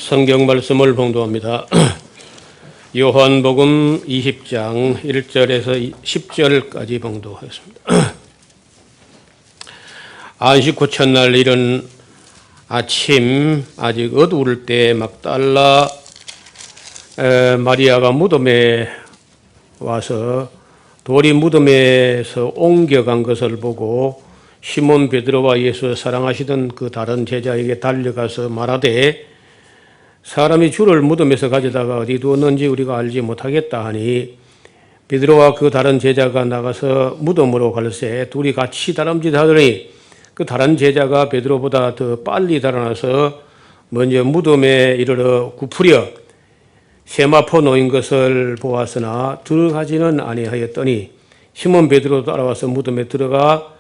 성경 말씀을 봉독합니다. 요한복음 20장 1절에서 10절까지 봉독하겠습니다. 안식 후 첫날 이른 아침 아직 어두울 때 막달라 마리아가 무덤에 와서 돌이 무덤에서 옮겨간 것을 보고 시몬 베드로와 예수 사랑하시던 그 다른 제자에게 달려가서 말하되 사람이 주를 무덤에서 가져다가 어디 두었는지 우리가 알지 못하겠다 하니 베드로와 그 다른 제자가 나가서 무덤으로 갈새 둘이 같이 다름질하더니 그 다른 제자가 베드로보다 더 빨리 달아나서 먼저 무덤에 이르러 굽으려 세마포 놓인 것을 보았으나 들어가지는 아니하였더니 시몬 베드로 따라와서 무덤에 들어가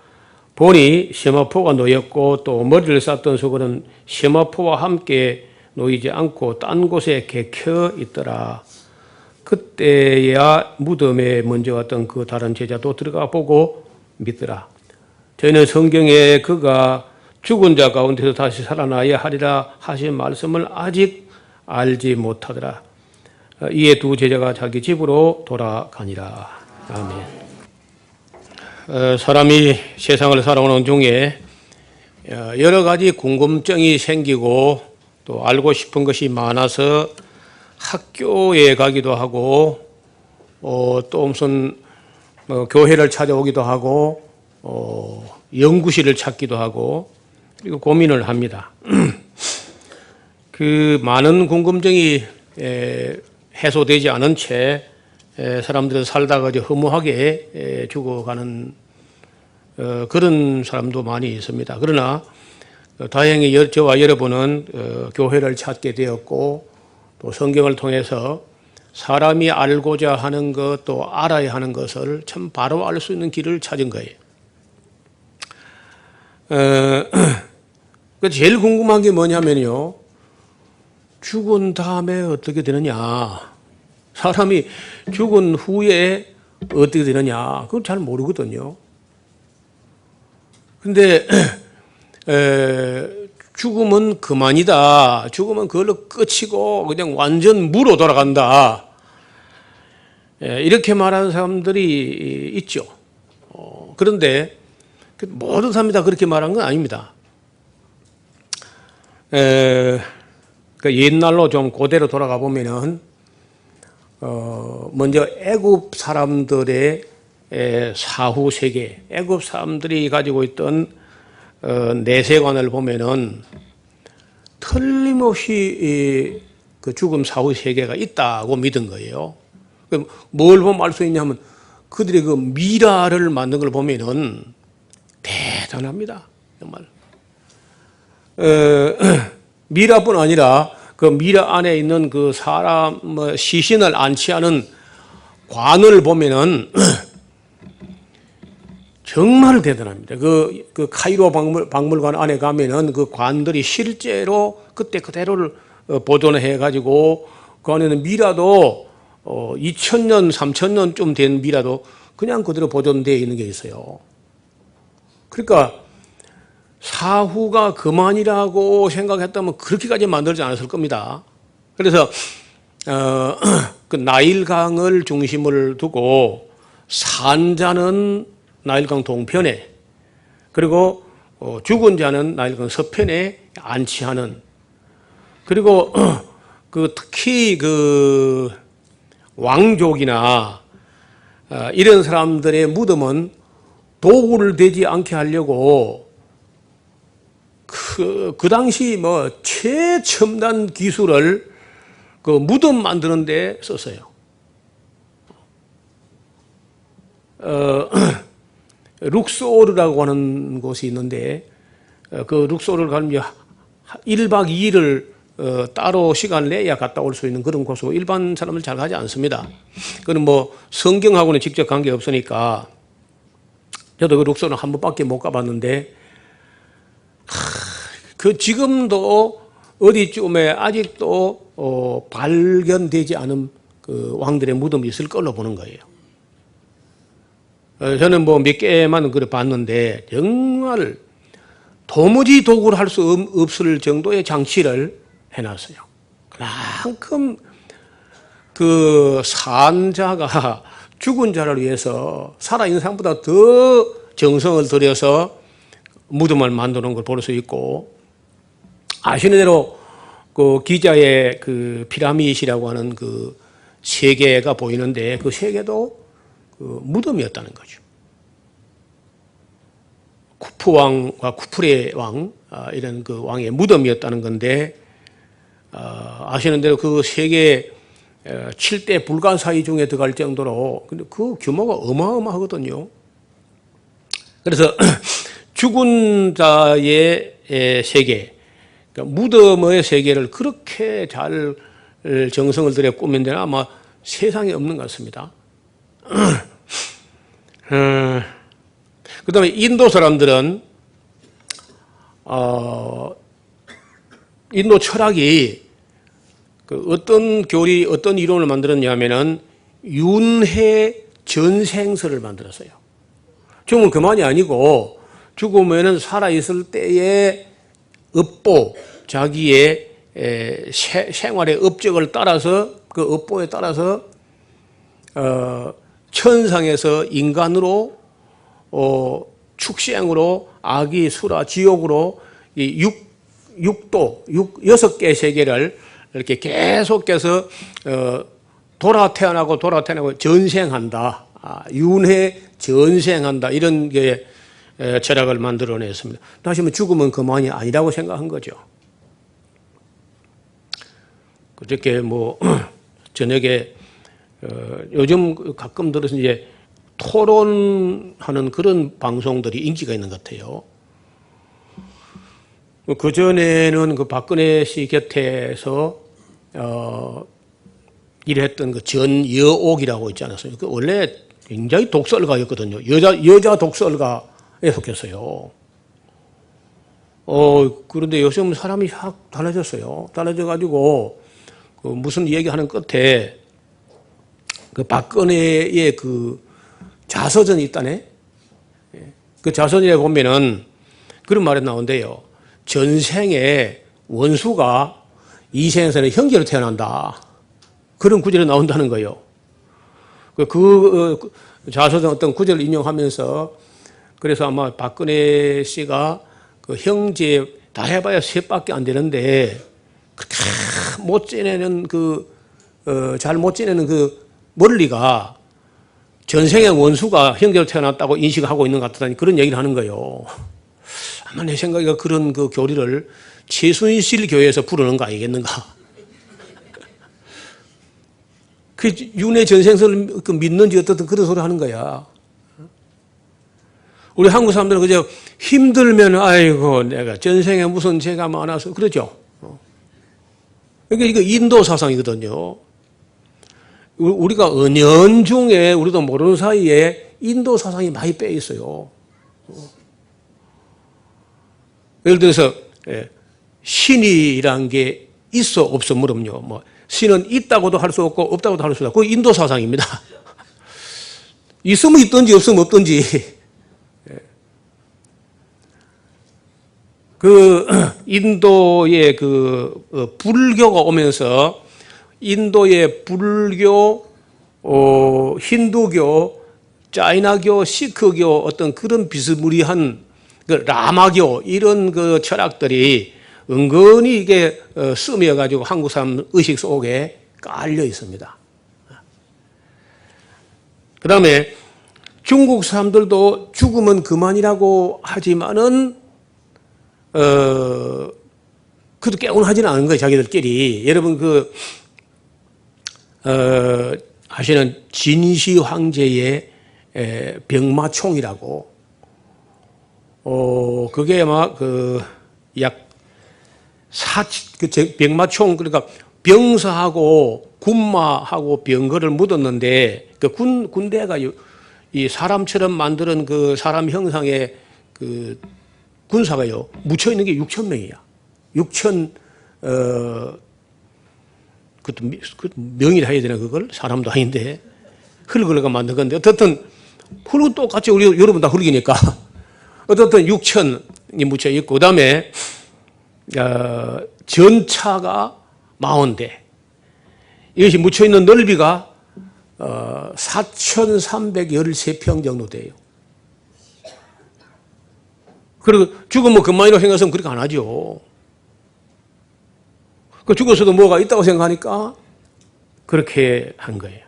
보니 세마포가 놓였고 또 머리를 쌌던 속에는 세마포와 함께 놓이지 않고 딴 곳에 개켜 있더라. 그때야 무덤에 먼저 왔던 그 다른 제자도 들어가 보고 믿더라. 저희는 성경에 그가 죽은 자 가운데서 다시 살아나야 하리라 하신 말씀을 아직 알지 못하더라. 이에 두 제자가 자기 집으로 돌아가니라. 아멘. 사람이 세상을 살아오는 중에 여러 가지 궁금증이 생기고 또 알고 싶은 것이 많아서 학교에 가기도 하고 또 무슨 교회를 찾아오기도 하고 연구실을 찾기도 하고 그리고 고민을 합니다. 그 많은 궁금증이 해소되지 않은 채 사람들은 살다가 허무하게 죽어가는 그런 사람도 많이 있습니다. 그러나 다행히 저와 여러분은 교회를 찾게 되었고 또 성경을 통해서 사람이 알고자 하는 것 또 알아야 하는 것을 참 바로 알 수 있는 길을 찾은 거예요. 제일 궁금한 게 뭐냐면요. 죽은 다음에 어떻게 되느냐. 사람이 죽은 후에 어떻게 되느냐. 그건 잘 모르거든요. 근데 죽음은 그만이다. 죽음은 그걸로 끝이고 그냥 완전 무로 돌아간다. 이렇게 말하는 사람들이 있죠. 그런데 모든 사람이 다 그렇게 말한 건 아닙니다. 옛날로 좀 고대로 돌아가 보면은 먼저 애굽 사람들의 사후 세계, 애굽 사람들이 가지고 있던 내세관을 보면은 틀림없이 그 죽음 사후 세계가 있다고 믿은 거예요. 뭘 보면 알 수 있냐면 그들의 그 미라를 만든 걸 보면은 대단합니다. 정말. 미라뿐 아니라 그 미라 안에 있는 그 사람 시신을 안치하는 관을 보면은 정말 대단합니다. 그 카이로 박물관 안에 가면은 그 관들이 실제로 그때 그대로를 보존해 가지고 그 안에는 미라도 2000년, 3000년쯤 된 미라도 그냥 그대로 보존되어 있는 게 있어요. 그러니까 사후가 그만이라고 생각했다면 그렇게까지 만들지 않았을 겁니다. 그래서 그 나일강을 중심을 두고 산자는 나일강 동편에 그리고 죽은 자는 나일강 서편에 안치하는 그리고 특히 그 왕족이나 이런 사람들의 무덤은 도굴 되지 않게 하려고 그 당시 최첨단 기술을 그 무덤 만드는 데 썼어요. 룩소르라고 하는 곳이 있는데 그 룩소르를 가면 1박 2일을 따로 시간을 내야 갔다 올 수 있는 그런 곳이고 일반 사람들 잘 가지 않습니다. 그건 성경하고는 직접 관계 없으니까 저도 그 룩소르는 한 번밖에 못 가봤는데 그 지금도 어디쯤에 아직도 발견되지 않은 그 왕들의 무덤이 있을 걸로 보는 거예요. 저는 몇 개만 그래 봤는데 정말 도무지 도굴할 수 없을 정도의 장치를 해놨어요. 그만큼 그 산자가 죽은 자를 위해서 살아있는 사람보다 더 정성을 들여서 무덤을 만드는 걸 볼 수 있고, 아시는 대로 그 기자의 그 피라밋이라고 하는 그 세 개가 보이는데 그 세 개도 그 무덤이었다는 거죠. 쿠프 왕과 쿠프레 왕, 이런 그 왕의 무덤이었다는 건데, 아시는 대로 그 세 개 7대 불가사의 중에 들어갈 정도로, 근데 그 규모가 어마어마하거든요. 그래서 죽은 자의 세계, 그러니까 무덤의 세계를 그렇게 잘 정성을 들여 꾸민 데는 아마 세상에 없는 것 같습니다. 그 다음에 인도 사람들은 인도 철학이 그 어떤 교리, 어떤 이론을 만들었냐면은 윤회 전생설을 만들었어요. 죽으면 그만이 아니고 죽으면은 살아있을 때의 업보, 자기의 생활의 업적을 따라서 그 업보에 따라서 천상에서 인간으로 축생으로 아기, 수라, 지옥으로 이 여섯 개의 세계를 이렇게 계속해서 돌아 태어나고 전생한다. 윤회 전생한다. 이런 게 철학을 만들어냈습니다. 다시 한번 죽으면 그만이 아니라고 생각한 거죠. 그저께 뭐 저녁에 요즘 가끔 들어서 이제 토론하는 그런 방송들이 인기가 있는 것 같아요. 그전에는 그 박근혜 씨 곁에서 일했던 그 전여옥이라고 있지 않았어요? 그 원래 굉장히 독설가였거든요. 여자 독설가에 속했어요. 그런데 요즘 사람이 확 달라졌어요. 달라져가지고 그 무슨 얘기하는 끝에 그 박근혜의 그 자서전이 있다네. 그 자서전에 보면은 그런 말이 나온대요. 전생에 원수가 이 생에서는 형제로 태어난다. 그런 구절이 나온다는 거예요. 그 자서전 어떤 구절을 인용하면서 그래서 아마 박근혜 씨가 그 형제 다 해봐야 셋밖에 안 되는데 그렇게 못 지내는 잘 못 지내는 그 원리가 전생의 원수가 형제로 태어났다고 인식하고 있는 것 같다니 그런 얘기를 하는 거예요. 아마 내 생각에 그런 그 교리를 최순실 교회에서 부르는 거 아니겠는가. 그 윤회 전생설을 믿는지 어떻든 그런 소리 하는 거야. 우리 한국 사람들은 그저 힘들면 아이고 내가 전생에 무슨 죄가 많아서 그러죠. 그러니까 이거 인도 사상이거든요. 우리가 은연중에 우리도 모르는 사이에 인도 사상이 많이 빼 있어요. 예를 들어서 신이란 게 있어 없어 물음요. 뭐 신은 있다고도 할 수 없고 없다고도 할 수 없다. 그거 인도 사상입니다. 있으면 있든지 없으면 없든지. 그 인도의 그 불교가 오면서 인도의 불교, 힌두교, 짜이나교, 시크교 어떤 그런 비스무리한 그 라마교 이런 그 철학들이 은근히 이게 스며가지고 한국 사람 의식 속에 깔려 있습니다. 그 다음에 중국 사람들도 죽으면 그만이라고 하지만은 그래도 깨운하지는 않은 거예요, 자기들끼리. 여러분 아시는 진시 황제의 병마총이라고 그게 아마 병마총 그러니까 병사하고 군마하고 병거를 묻었는데 그 군대가 이 사람처럼 만드는 그 사람 형상의 그 군사가요 묻혀 있는 게 6천 명이야. 6천 그것도 명의를 해야 되나 그걸 사람도 아닌데 흙을가 만든 건데 어떻든 흙은 똑같이 우리 여러분 다 흙이니까 어떻든 6천이 묻혀 있고 그다음에 전차가 마온대. 이것이 묻혀있는 넓이가 4,313평 정도 돼요. 그리고 죽으면 그만이라고 생각해서는 그렇게 안 하죠. 그 죽어서도 뭐가 있다고 생각하니까 그렇게 한 거예요.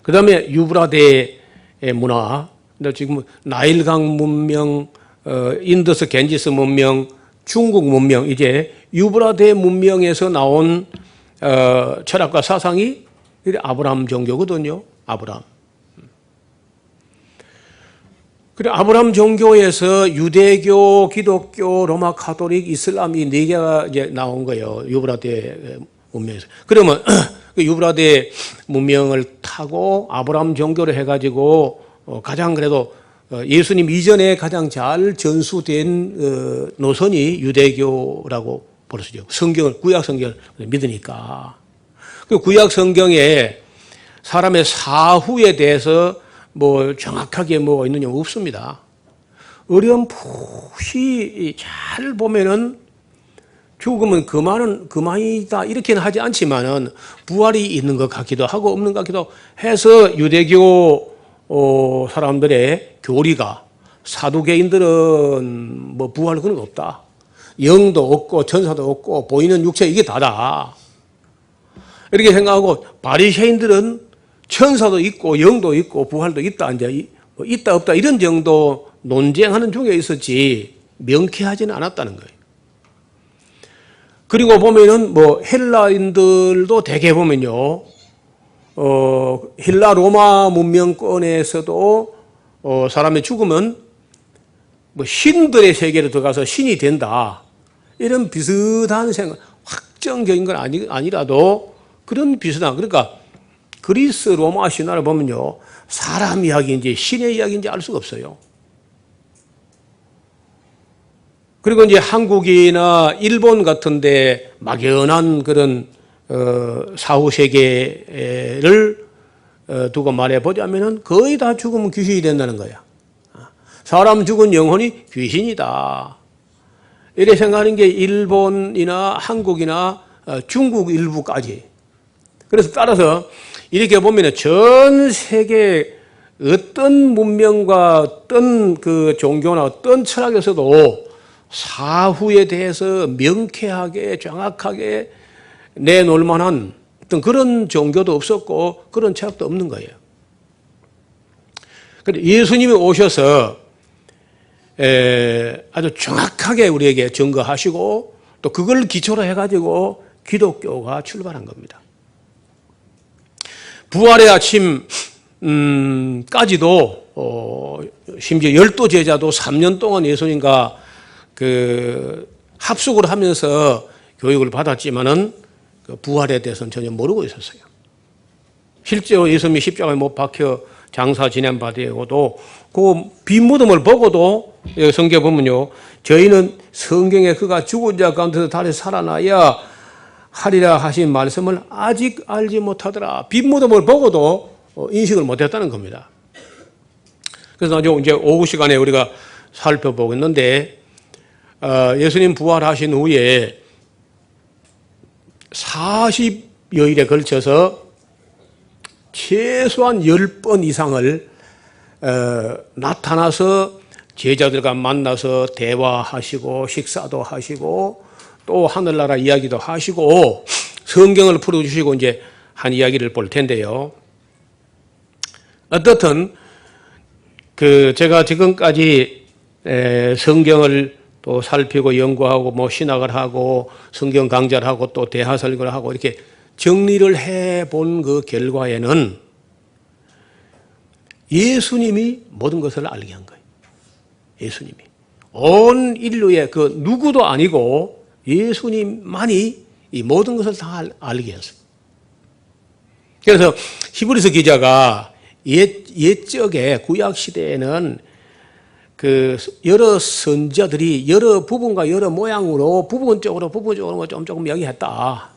그 다음에 유브라데의 문화, 지금 나일강 문명, 인더스 겐지스 문명, 중국 문명, 이제 유브라데 문명에서 나온 철학과 사상이 아브라함 종교거든요. 아브라함. 그래, 아브라함 종교에서 유대교, 기독교, 로마 카톨릭, 이슬람 이 네 개가 이제 나온 거예요. 유브라데 문명에서. 그러면 그 유브라데 문명을 타고 아브라함 종교를 해가지고 가장 그래도 예수님 이전에 가장 잘 전수된 노선이 유대교라고 볼 수 있죠. 성경을, 구약 성경을 믿으니까. 그 구약 성경에 사람의 사후에 대해서 뭐 정확하게 뭐가 있느냐 없습니다. 어렴풋이 잘 보면은 죽으면 그만이다 이렇게는 하지 않지만은 부활이 있는 것 같기도 하고 없는 것 같기도 해서 유대교 사람들의 교리가 사두개인들은 뭐 부활 그런 거 없다. 영도 없고 천사도 없고 보이는 육체 이게 다다. 이렇게 생각하고 바리새인들은 천사도 있고 영도 있고 부활도 있다 이제 있다 없다 이런 정도 논쟁하는 중에 있었지 명쾌하지는 않았다는 거예요. 그리고 보면은 뭐 헬라인들도 대개 보면요, 헬라 로마 문명권에서도 사람이 죽으면 뭐 신들의 세계로 들어가서 신이 된다 이런 비슷한 생각, 확정적인 건 아니라도 그런 비슷한, 그러니까 그리스 로마 신화를 보면요, 사람 이야기인지 신의 이야기인지 알 수가 없어요. 그리고 이제 한국이나 일본 같은데 막연한 그런 사후 세계를 두고 말해 보자면은 거의 다 죽으면 귀신이 된다는 거야. 사람 죽은 영혼이 귀신이다. 이렇게 생각하는 게 일본이나 한국이나 중국 일부까지. 그래서 따라서 이렇게 보면은 전 세계 어떤 문명과 어떤 그 종교나 어떤 철학에서도 사후에 대해서 명쾌하게 정확하게 내놓을 만한 어떤 그런 종교도 없었고 그런 철학도 없는 거예요. 그런데 예수님이 오셔서 아주 정확하게 우리에게 증거하시고 또 그걸 기초로 해가지고 기독교가 출발한 겁니다. 부활의 아침까지도 심지어 12 제자도 3년 동안 예수님과 그 합숙을 하면서 교육을 받았지만은 그 부활에 대해서는 전혀 모르고 있었어요. 실제로 예수님이 십자가에 못 박혀 장사 지낸 바 되고도 그 빈 무덤을 보고도 성경에 보면요, 저희는 성경에 그가 죽은 자 가운데서 다시 살아나야 하리라 하신 말씀을 아직 알지 못하더라. 빈 무덤을 보고도 인식을 못했다는 겁니다. 그래서 나중에 이제 오후 시간에 우리가 살펴보겠는데, 예수님 부활하신 후에 40여일에 걸쳐서 최소한 10번 이상을 나타나서 제자들과 만나서 대화하시고 식사도 하시고 또 하늘나라 이야기도 하시고 성경을 풀어주시고 이제 한 이야기를 볼 텐데요. 어떻든 그 제가 지금까지 성경을 또 살피고 연구하고 뭐 신학을 하고 성경 강좌를 하고 또 대화 설교를 하고 이렇게 정리를 해본 그 결과에는 예수님이 모든 것을 알게 한 거예요. 예수님이. 온 인류의 그 누구도 아니고 예수님만이 이 모든 것을 다 알게 했어요. 그래서 히브리서 기자가 옛적에 구약 시대에는 그 여러 선지자들이 여러 부분과 여러 모양으로 부분적으로 조금 이야기했다.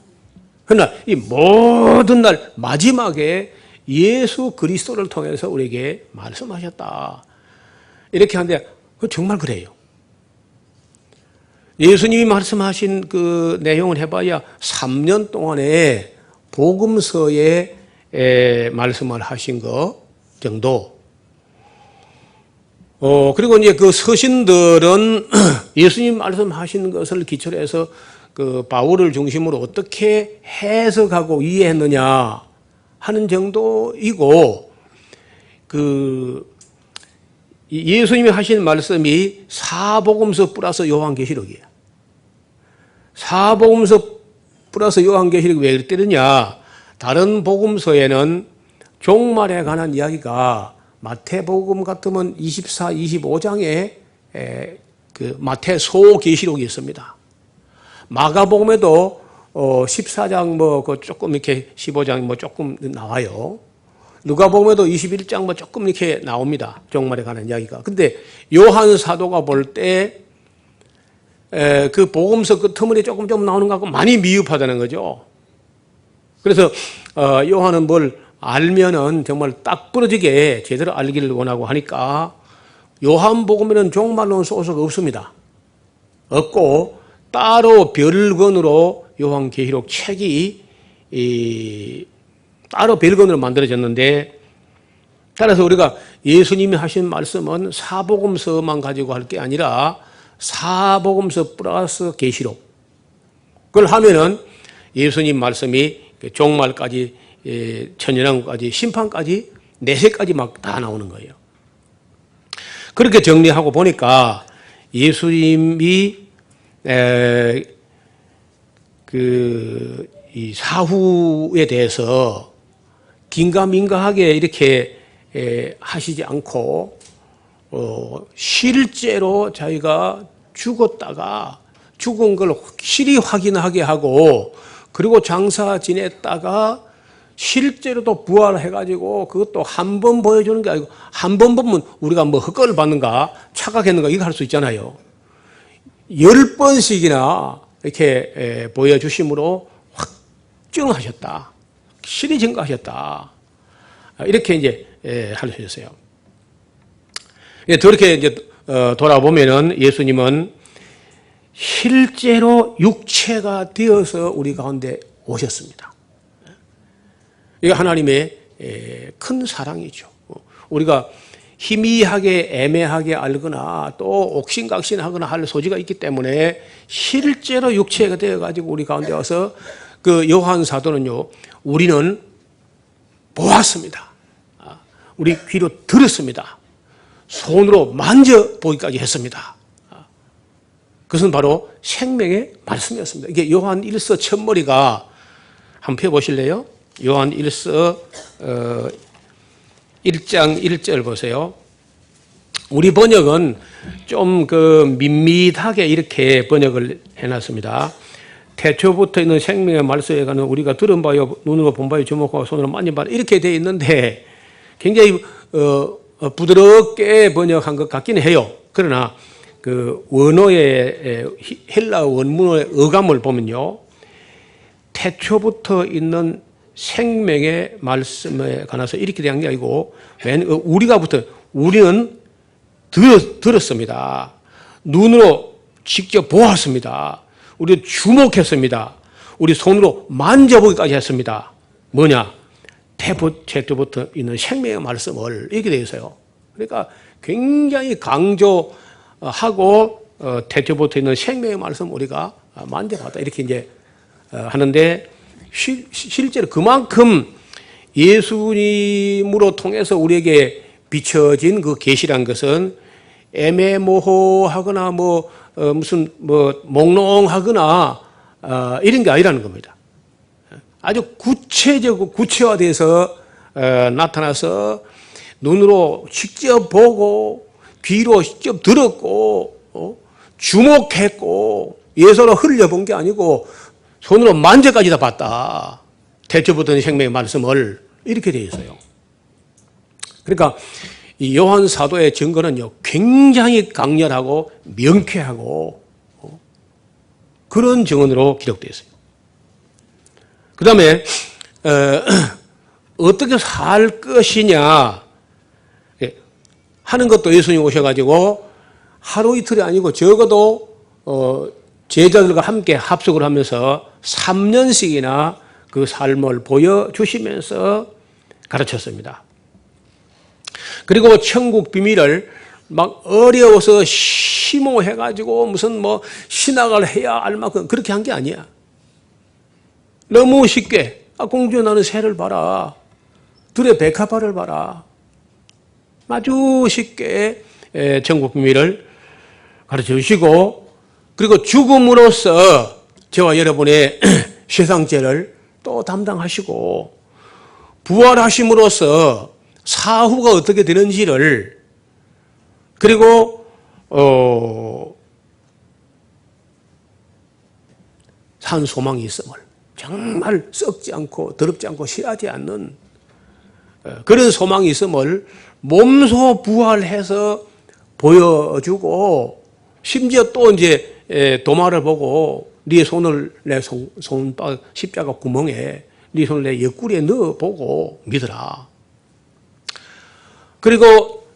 그러나 이 모든 날 마지막에 예수 그리스도를 통해서 우리에게 말씀하셨다. 이렇게 하는데 정말 그래요. 예수님이 말씀하신 그 내용을 해봐야 3년 동안에 복음서에 말씀을 하신 거 정도. 그리고 이제 그 서신들은 예수님 말씀하신 것을 기초로 해서 그 바울을 중심으로 어떻게 해석하고 이해했느냐 하는 정도이고, 그 예수님이 하신 말씀이 사복음서 플러스 요한계시록이에요. 사복음서 플러스 요한계시록이 왜 그랬느냐? 다른 복음서에는 종말에 관한 이야기가 마태복음 같으면 24, 25장에 그 마태 소계시록이 있습니다. 마가복음에도 14장 뭐 그 조금 이렇게 15장 뭐 조금 나와요. 누가복음에도 21장 뭐 조금 이렇게 나옵니다. 종말에 관한 이야기가. 근데 요한 사도가 볼 때 그 복음서 그 터무니 조금 나오는 것 같고 많이 미흡하다는 거죠. 그래서 요한은 뭘 알면은 정말 딱 부러지게 제대로 알기를 원하고 하니까 요한복음에는 종말론 소스가 없습니다. 없고 따로 별건으로 요한계시록 책이 따로 별건으로 만들어졌는데, 따라서 우리가 예수님이 하신 말씀은 사복음서만 가지고 할 게 아니라 사복음서 플러스 계시록, 그걸 하면은 예수님 말씀이 종말까지, 천연왕국까지, 심판까지, 내세까지 막 다 나오는 거예요. 그렇게 정리하고 보니까 예수님이 이 사후에 대해서 긴가민가하게 이렇게 하시지 않고 실제로 자기가 죽었다가 죽은 걸 확실히 확인하게 하고, 그리고 장사 지냈다가 실제로 또 부활해가지고 그것도 한 번 보여주는 게 아니고, 한 번 보면 우리가 뭐 헛걸을 받는가 착각했는가 이거 할 수 있잖아요. 10번씩이나 이렇게 보여주심으로 확증하셨다, 실히 증거하셨다, 이렇게 이제 할 수 있어요. 그렇게 이제 돌아보면은 예수님은 실제로 육체가 되어서 우리 가운데 오셨습니다. 이게 하나님의 큰 사랑이죠. 우리가 희미하게 애매하게 알거나 또 옥신각신하거나 할 소지가 있기 때문에 실제로 육체가 되어가지고 우리 가운데 와서, 그 요한 사도는요, 우리는 보았습니다. 우리 귀로 들었습니다. 손으로 만져보기까지 했습니다. 그것은 바로 생명의 말씀이었습니다. 이게 요한 1서 첫머리가 한번 펴보실래요? 요한 1서 1장 1절 보세요. 우리 번역은 좀 그 밋밋하게 이렇게 번역을 해놨습니다. 태초부터 있는 생명의 말씀에 관한 우리가 들은 바요, 눈으로 본 바요, 주목하고 손으로 만진 바, 이렇게 되어 있는데 굉장히 부드럽게 번역한 것 같기는 해요. 그러나 그 원어의 헬라 원문의 어감을 보면요, 태초부터 있는 생명의 말씀에 관해서 이렇게 된 게 아니고, 우리는 들었습니다. 눈으로 직접 보았습니다. 우리 주목했습니다. 우리 손으로 만져보기까지 했습니다. 뭐냐? 태초부터 있는 생명의 말씀을, 이렇게 되어 있어요. 그러니까 굉장히 강조하고 태초부터 있는 생명의 말씀 우리가 만져봤다, 이렇게 이제 하는데, 실제로 그만큼 예수님으로 통해서 우리에게 비춰진 그 계시란 것은 애매모호하거나 무슨 몽롱하거나 이런 게 아니라는 겁니다. 아주 구체적으로 구체화돼서 나타나서 눈으로 직접 보고 귀로 직접 들었고 주목했고 예서로 흘려본 게 아니고 손으로 만져까지 다 봤다. 태초부터 생명의 말씀을, 이렇게 되어 있어요. 그러니까 이 요한 사도의 증거는요, 굉장히 강렬하고 명쾌하고 그런 증언으로 기록되어 있어요. 그 다음에 어떻게 살 것이냐 하는 것도 예수님 오셔가지고 하루 이틀이 아니고 적어도 제자들과 함께 합숙을 하면서 3년씩이나 그 삶을 보여주시면서 가르쳤습니다. 그리고 천국 비밀을 막 어려워서 심오해가지고 무슨 뭐 신학을 해야 알 만큼 그렇게 한 게 아니야. 너무 쉽게, 공주야 나는 새를 봐라. 들의 백합화를 봐라. 아주 쉽게 천국 비밀을 가르쳐 주시고, 그리고 죽음으로써 저와 여러분의 세상죄를 또 담당하시고, 부활하심으로써 사후가 어떻게 되는지를, 그리고 산 소망이 있음을, 정말 썩지 않고 더럽지 않고 실하지 않는 그런 소망이 있음을 몸소 부활해서 보여주고, 심지어 또 이제 도마를 보고 네 손을 내 손바 십자가 구멍에 네 손을 내 옆구리에 넣어보고 믿어라. 그리고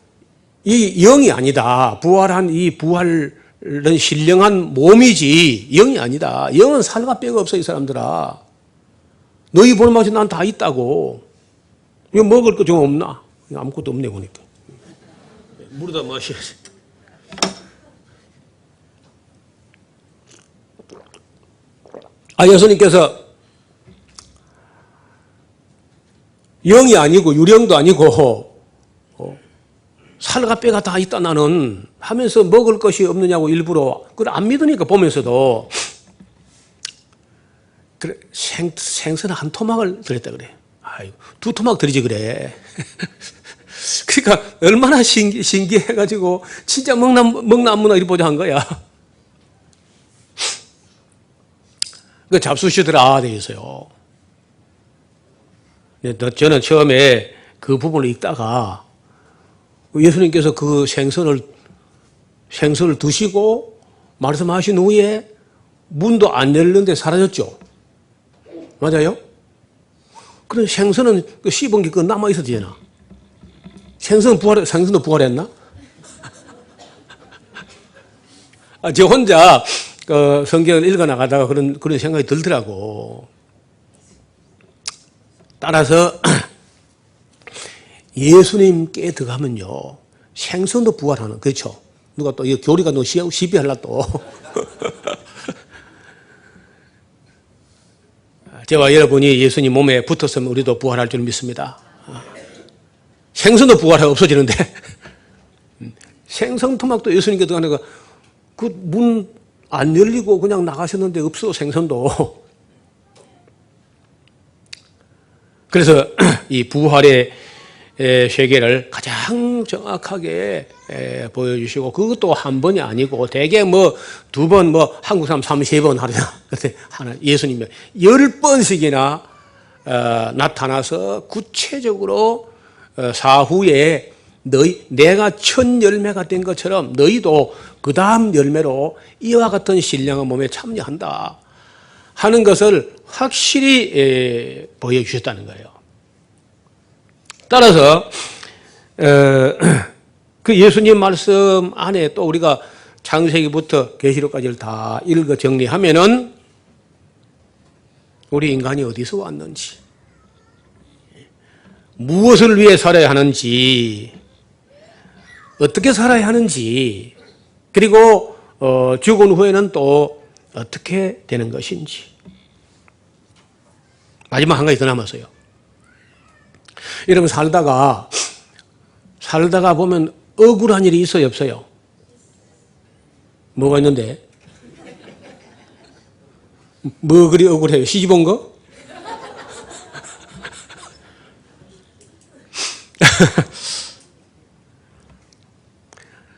이 영이 아니다. 부활한 이 부활은 신령한 몸이지 영이 아니다. 영은 살과 뼈가 없어 이 사람들아. 너희 보는 맛이 난 다 있다고. 이거 먹을 거 좀 없나? 아무것도 없네 보니까. 물에다 마셔야지. 예수님께서 영이 아니고 유령도 아니고 살과 뼈가 다 있다 나는 하면서 먹을 것이 없느냐고 일부러 그걸 안 믿으니까 보면서도 그래 생선 한 토막을 드렸다 그래. 아이고, 2토막 드리지 그래. 그러니까 얼마나 신기해가지고 진짜 먹나 안 먹나 이리 보자 한 거야. 그 잡수시더라 돼 있어요. 저는 처음에 그 부분을 읽다가 예수님께서 그 생선을 드시고 말씀하신 후에 문도 안 열렸는데 사라졌죠. 맞아요? 그럼 생선은 씹은 게 남아 있어도 되나? 생선도 부활했나? 저 혼자 성경을 읽어 나가다가 그런 생각이 들더라고. 따라서 예수님께 들어가면요 생선도 부활하는, 그렇죠? 누가 또 이 교리가 너 시비할라 또. 저와 여러분이 예수님 몸에 붙었으면 우리도 부활할 줄 믿습니다. 생선도 부활하고 없어지는데 생선 토막도 예수님께 들어가니까 그 문 안 열리고 그냥 나가셨는데 없어 생선도. 그래서 이 부활의 세계를 가장 정확하게 보여주시고, 그것도 한 번이 아니고 대개 뭐 2번, 뭐 한국 사람 3-4번 하려나, 하나 예수님이 10번씩이나 나타나서 구체적으로 사후에 내가 첫 열매가 된 것처럼 너희도 그 다음 열매로 이와 같은 신령한 몸에 참여한다 하는 것을 확실히 보여주셨다는 거예요. 따라서 그 예수님 말씀 안에 또 우리가 창세기부터 계시록까지를 다 읽어 정리하면은 우리 인간이 어디서 왔는지, 무엇을 위해 살아야 하는지, 어떻게 살아야 하는지, 그리고 죽은 후에는 또 어떻게 되는 것인지. 마지막 한 가지 더 남았어요. 여러분 살다가 보면 억울한 일이 있어요, 없어요? 뭐가 있는데? 뭐 그리 억울해요? 시집 온 거?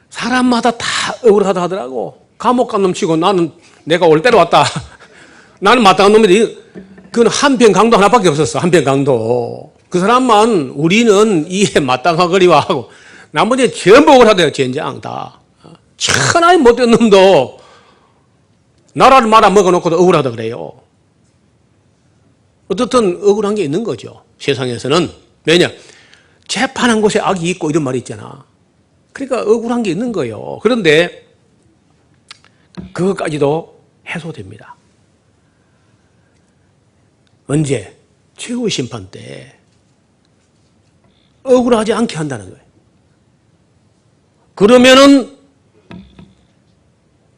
사람마다 다 억울하다 하더라고. 감옥 간 놈 치고 나는 내가 올 때로 왔다. 나는 마땅한 놈인데 그건 한편 강도 하나밖에 없었어. 한편 강도. 그 사람만 우리는 이해 마땅하거리와 하고 나머지 전부 억울하대요. 젠장 다. 천하의 못된 놈도 나라를 말아먹어놓고도 억울하다 그래요. 어떻든 억울한 게 있는 거죠. 세상에서는. 왜냐? 재판한 곳에 악이 있고 이런 말이 있잖아. 그러니까 억울한 게 있는 거예요. 그런데 그것까지도 해소됩니다. 언제? 최후 심판 때 억울하지 않게 한다는 거예요. 그러면은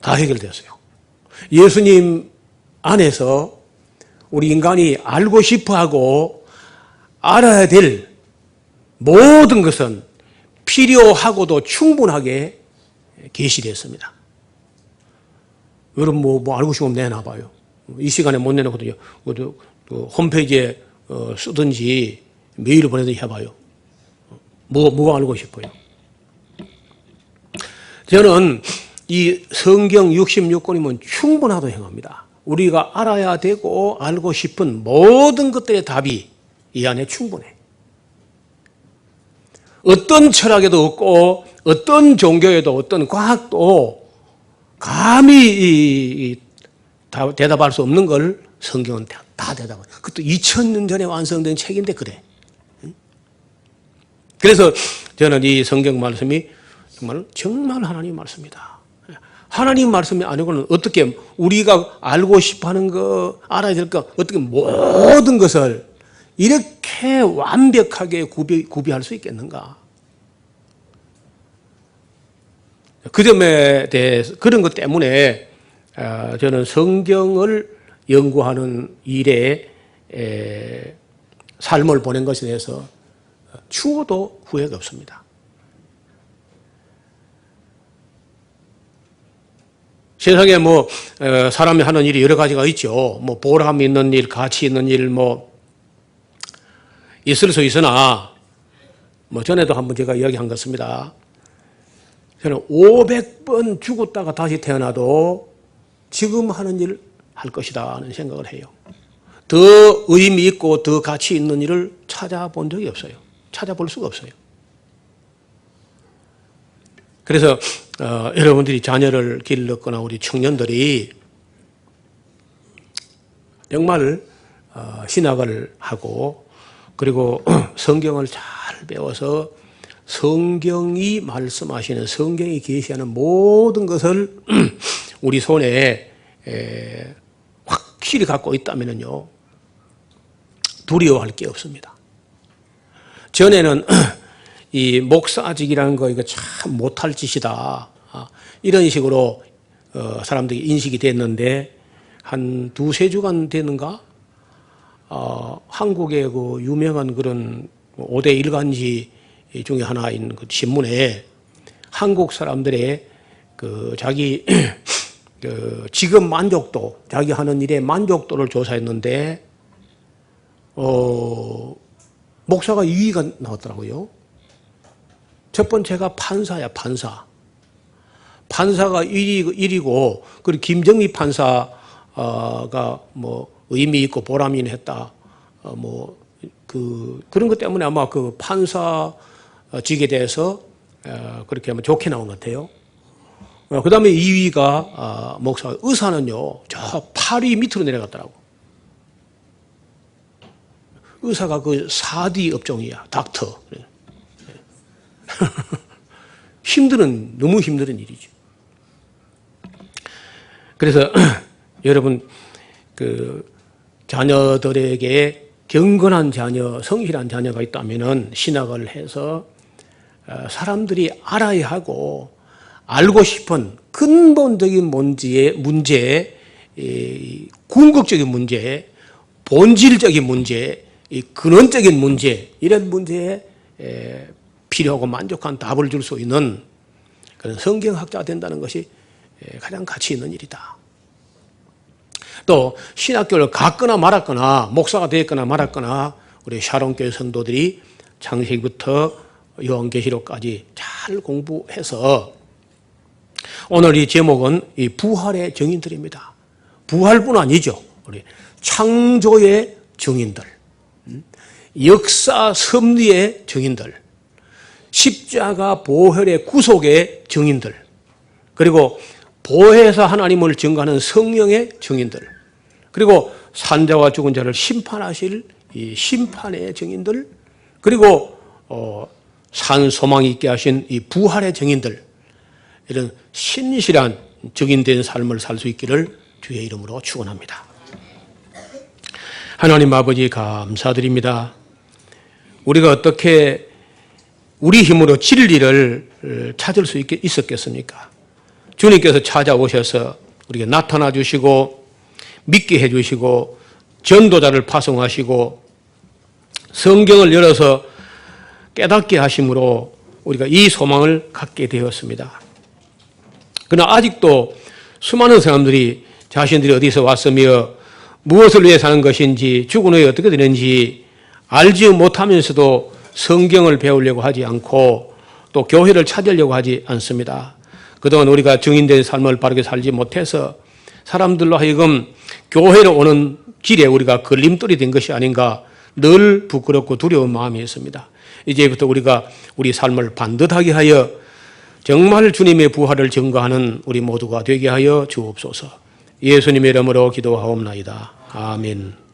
다 해결되었어요. 예수님 안에서 우리 인간이 알고 싶어하고 알아야 될 모든 것은 필요하고도 충분하게 계시됐습니다. 여러분 뭐 알고 싶으면 내놔봐요. 이 시간에 못 내놓거든요. 홈페이지에 쓰든지 메일을 보내든지 해봐요. 뭐가 알고 싶어요? 저는 이 성경 66권이면 충분하다고 생각합니다. 우리가 알아야 되고 알고 싶은 모든 것들의 답이 이 안에 충분해. 어떤 철학에도 없고 어떤 종교에도 어떤 과학도 감히 대답할 수 없는 걸 성경은 다 대답해. 그것도 2000년 전에 완성된 책인데 그래. 그래서 저는 이 성경 말씀이 정말 하나님 말씀이다. 하나님 말씀이 아니고는 어떻게 우리가 알고 싶어하는 거, 알아야 될 거, 어떻게 모든 것을 이렇게 완벽하게 구비할 수 있겠는가? 그 점에 대해서 그런 것 때문에 저는 성경을 연구하는 일에 삶을 보낸 것에 대해서 추워도 후회가 없습니다. 세상에 사람이 하는 일이 여러 가지가 있죠. 보람 있는 일, 가치 있는 일, 있을 수 있으나, 전에도 한번 제가 이야기한 것입니다. 저는 500번 죽었다가 다시 태어나도 지금 하는 일을 할 것이다 하는 생각을 해요. 더 의미 있고 더 가치 있는 일을 찾아본 적이 없어요. 찾아볼 수가 없어요. 그래서 여러분들이 자녀를 길렀거나 우리 청년들이 정말 신학을 하고 그리고 성경을 잘 배워서 성경이 말씀하시는 성경이 계시하는 모든 것을 우리 손에 확실히 갖고 있다면요 두려워할 게 없습니다. 전에는 이 목사직이라는 거 이거 참 못할 짓이다 이런 식으로 사람들이 인식이 됐는데 한 두세 주간 됐는가 한국의 그 유명한 그런 5대 일간지 중에 하나인 그 신문에 한국 사람들의 그 자기 그 직업 만족도, 자기 하는 일의 만족도를 조사했는데 목사가 2위가 나왔더라고요. 첫 번째가 판사야, 판사. 판사가 1위고, 그리고 김정미 판사가 의미 있고 보람이 했다. 그런 것 때문에 아마 그 판사직에 대해서 그렇게 아마 좋게 나온 것 같아요. 그 다음에 2위가 목사, 의사는요, 저 8위 밑으로 내려갔더라고. 의사가 그 4D 업종이야, 닥터. 너무 힘든 일이죠. 그래서 여러분, 그 자녀들에게 경건한 자녀, 성실한 자녀가 있다면은 신학을 해서 사람들이 알아야 하고 알고 싶은 근본적인 문제, 궁극적인 문제, 본질적인 문제, 근원적인 문제, 이런 문제에 필요하고 만족한 답을 줄 수 있는 그런 성경학자가 된다는 것이 가장 가치 있는 일이다. 또 신학교를 갔거나 말았거나 목사가 되었거나 말았거나 우리 샤론교회 성도들이 창세기부터 요한계시록까지 잘 공부해서 오늘 이 제목은 이 부활의 증인들입니다. 부활뿐 아니죠. 우리 창조의 증인들, 역사 섭리의 증인들, 십자가 보혈의 구속의 증인들, 그리고 보혜사 하나님을 증거하는 성령의 증인들, 그리고 산자와 죽은 자를 심판하실 이 심판의 증인들, 그리고 산 소망이 있게 하신 이 부활의 증인들, 이런 신실한 증인된 삶을 살 수 있기를 주의 이름으로 축원합니다. 하나님 아버지 감사드립니다. 우리가 어떻게 우리 힘으로 진리를 찾을 수 있었겠습니까? 주님께서 찾아오셔서 우리에게 나타나 주시고 믿게 해주시고 전도자를 파송하시고 성경을 열어서 깨닫게 하심으로 우리가 이 소망을 갖게 되었습니다. 그러나 아직도 수많은 사람들이 자신들이 어디서 왔으며 무엇을 위해 사는 것인지 죽은 후에 어떻게 되는지 알지 못하면서도 성경을 배우려고 하지 않고 또 교회를 찾으려고 하지 않습니다. 그동안 우리가 증인된 삶을 바르게 살지 못해서 사람들로 하여금 교회로 오는 길에 우리가 걸림돌이 된 것이 아닌가 늘 부끄럽고 두려운 마음이 있습니다. 이제부터 우리가 우리 삶을 반듯하게 하여 정말 주님의 부활을 증거하는 우리 모두가 되게 하여 주옵소서. 예수님의 이름으로 기도하옵나이다. 아멘.